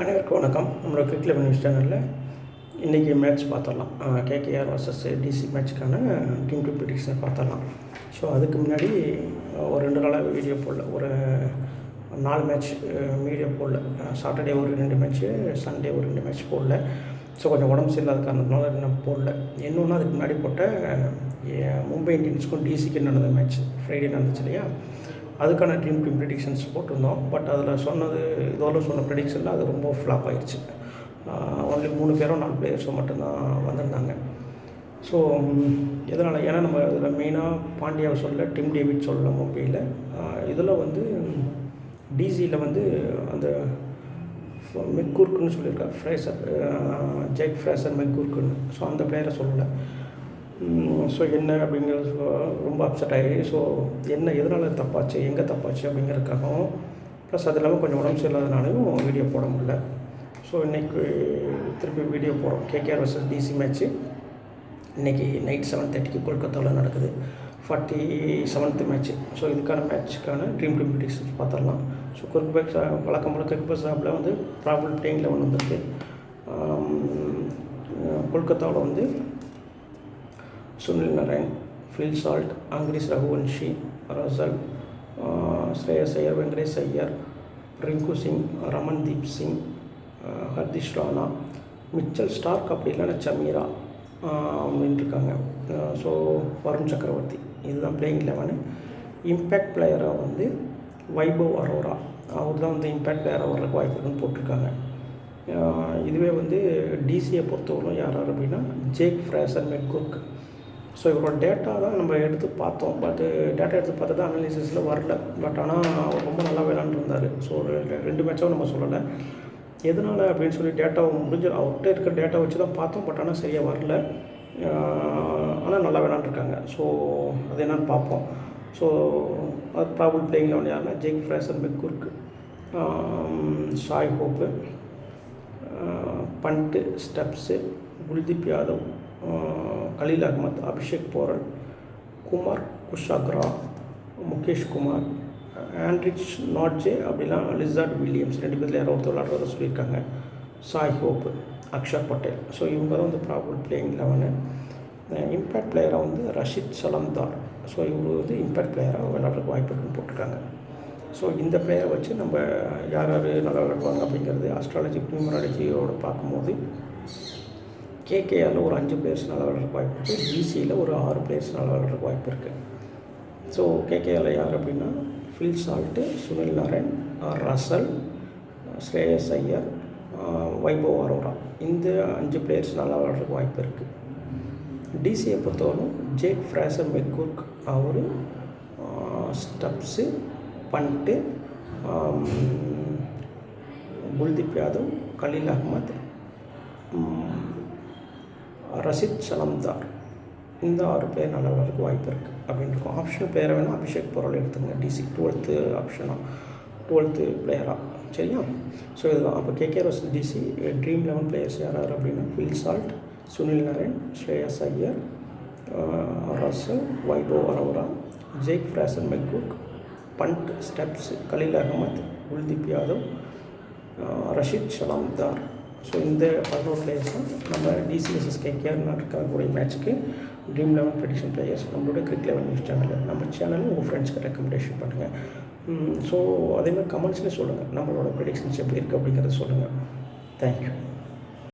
அனைவருக்கும் வணக்கம். நம்மளோட கிரிக் 11 நியூஸ் சேனலில் இன்றைக்கி மேட்ச் பார்த்துடலாம். கேகேஆர் வர்சஸ் டிசி மேட்ச்சுக்கான டீம் டூ ப்ரிடிக்ஷன் பார்த்துடலாம். ஸோ அதுக்கு முன்னாடி ஒரு 2 நாளாக வீடியோ போடல, ஒரு 4 மேட்ச் வீடியோ போடல. சாட்டர்டே ஒரு 2 மேட்ச்சு, சண்டே ஒரு 2 மேட்ச் போடல. ஸோ கொஞ்சம் உடம்பு சரியில்லாத காரணத்தினால இன்னும் போடல. இன்னொன்று அதுக்கு முன்னாடி போட்ட மும்பை இந்தியன்ஸுக்கும் டிசிக்கு நடந்த மேட்ச் ஃப்ரைடே நடந்துச்சு இல்லையா, அதுக்கான டீம் ப்ரிடிக்ஷன்ஸ் போட்டிருந்தோம். பட் அதில் சொன்னது இதோட சொன்ன ப்ரிடிக்ஷனில் அது ரொம்ப ஃப்ளாப் ஆகிடுச்சு. ஒன்லி 3 பேரோ 4 பிளேயர்ஸோ மட்டும்தான் வந்திருந்தாங்க. ஸோ எதனால், ஏன்னா நம்ம இதில் மெயினாக பாண்டியாவை சொல்ல, டிம் டேவிட் சொல்லல மும்பையில். இதில் வந்து டிசியில் வந்து அந்த மெக்கூர்க்குன்னு சொல்லியிருக்காரு, ஜெக் ஃப்ரேசர் மெக்கூர்க்குன்னு. ஸோ அந்த பிளேயரை சொல்லலை. ஸோ என்ன அப்படிங்கிறது ரொம்ப அப்செட் ஆகி, ஸோ என்ன எதனால் தப்பாச்சு, எங்கே தப்பாச்சு அப்படிங்கிறதுக்காகவும், ப்ளஸ் அது இல்லாமல் கொஞ்சம் உடம்பு சரியில்லாதனாலையும் வீடியோ போட முடியல. ஸோ இன்றைக்கி திருப்பி வீடியோ போடுறோம். கேகேஆர் வர்சஸ் டிசி மேட்ச்சு இன்றைக்கி நைட் 7:30 கொல்கத்தாவில் நடக்குது, 47th மேட்ச்சு. ஸோ இதுக்கான மேட்ச்சுக்கான ட்ரீம் ப்ரிடிக்ஷன்ஸ் பார்த்துடலாம். ஸோ குர்பேக் வழக்கம் போல் கிரிக்கெட் சாப்பில் வந்து ப்ராபபிள் பிளேயிங் 11 வந்திருக்கு. கொல்கத்தாவில் வந்து Sunil Narine, Phil Salt, Angkrish Raghuvanshi, Russell, Shreyas Iyer, Venkatesh Iyer, Rinku Singh, Ramandeep Singh, ஹர்திஷ் ராணா, மிச்சல் ஸ்டார்க், அப்படி இல்லைன்னா சமீரா அப்படின்ட்டுருக்காங்க. ஸோ வருண் சக்கரவர்த்தி, இதுதான் பிளேயிங் 11. இம்பேக்ட் பிளேயராக வந்து வைபவ் அரோரா, அவர் தான் வந்து இம்பேக்ட் பிளேயராக வர்றதுக்கு வாய்ப்பு இருக்குன்னு போட்டிருக்காங்க. இதுவே வந்து டிசியை பொறுத்தவரைக்கும் யார் அப்படின்னா ஜேக் ஃப்ரேசர் மெக்கூர்க். ஸோ இவரோட டேட்டா தான் நம்ம எடுத்து பார்த்தோம். பட்டு டேட்டா எடுத்து பார்த்தா தான் அனாலிசிஸில் வரல. பட் ஆனால் அவர் ரொம்ப நல்லா விளாண்டுருந்தார். ஸோ ஒரு 2 மேட்சாகவும் நம்ம சொல்லலை. எதனால் அப்படின்னு சொல்லி டேட்டாவை அவர்கிட்ட இருக்கிற டேட்டா வச்சு தான் பார்த்தோம். பட் ஆனால் சரியாக வரல. ஆனால் நல்லா விளாண்டுருக்காங்க. ஸோ அது என்னென்னு பார்ப்போம். ஸோ அது ப்ராபபிள் பிளேயிங் 11 யாருன்னா Jake Fraser McGurk, Shai Hope, Pant, Stubbs, Kuldeep Yadav, Khaleel Ahmed, Abhishek Porel, Kumar Kushagra, Mukesh Kumar, Anrich Nortje, அப்படிலாம் லிசார்ட் வில்லியம்ஸ், 2 பேரில் யாரோ ஒருத்தர் விளாட்றத சொல்லியிருக்காங்க. Shai Hope, Axar Patel. So இவங்க தான் வந்து ப்ராபபிள் பிளேயிங் 11. இம்பேக்ட் பிளேயராக வந்து ரஷித் சலம்தார். ஸோ இவர் வந்து இம்பேக்ட் பிளேயராக விளையாடுறதுக்கு வாய்ப்பு இருக்குன்னு போட்டிருக்காங்க. ஸோ இந்த பிளேயரை வச்சு நம்ம யார் நல்லா விளையாடுவாங்க அப்படிங்கிறது ஆஸ்ட்ராலஜி நியூமராலஜியோடு பார்க்கும்போது கேகேஆரில் ஒரு 5 பிளேயர்ஸ் நல்லா விளையாடுறதுக்கு வாய்ப்பு இருக்குது. டிசியில் ஒரு 6 பிளேயர்ஸ் நல்லா விளையாடுறதுக்கு வாய்ப்பு இருக்குது. ஸோ கேகேஆரில் யார் அப்படின்னா Phil Salt, Sunil Narine, Russell, Shreyas Iyer, Vaibhav Arora, இந்த 5 பிளேயர்ஸ் நல்லா விளையாடுறதுக்கு வாய்ப்பு இருக்குது. டிசியை பொறுத்தவரைக்கும் ஜேக் ஃப்ரேசர் மெக்கூர்க், அவர், ஸ்டப்ஸு, பண்ட்டு, குல்தீப் யாதவ், கலீல் அகமத், ரஷித் சலம்தார், இந்த 6 பேர் நல்லா விளையாடுறதுக்கு வாய்ப்பு இருக்குது அப்படின்னு இருக்கும். ஆப்ஷனல் பிளேயரை வேணால் அபிஷேக் போரல் எடுத்துங்க. டிசி 12th ஆப்ஷனாக, 12th பிளேயராக. சரியா? ஸோ இதுதான். அப்போ KKR versus DC dream 11 players யார் அப்படின்னா Phil Salt, Sunil Narine, Shreyas Iyer, Russell, Vaibhav Arora, Jake Fraser McGurk, Pant, Stubbs, Khaleel Ahmed, Kuldeep Yadav, Rashid Salamdar. So இந்த 11 பிளேயர்ஸ் தான் நம்ம டிசி வர்சஸ் கேகேஆர் நடக்கக்கூடிய மேட்ச்சுக்கு ட்ரீம் 11 ப்ரெடிக்ஷன் பிளேயர்ஸ் நம்மளோட கிரிக் 11 நியூஸ் சேனலில். நம்ம சேனலில் உங்கள் ஃப்ரெண்ட்ஸ்க்கு ரெக்கமெண்டேஷன் பண்ணுங்கள். ஸோ அதேமாதிரி கமெண்ட்ஸ்லேயே சொல்லுங்கள், நம்மளோட ப்ரெடிக்ஷன்ஸ் எப்படி இருக்குது அப்படிங்கிறத சொல்லுங்கள். தேங்க்யூ.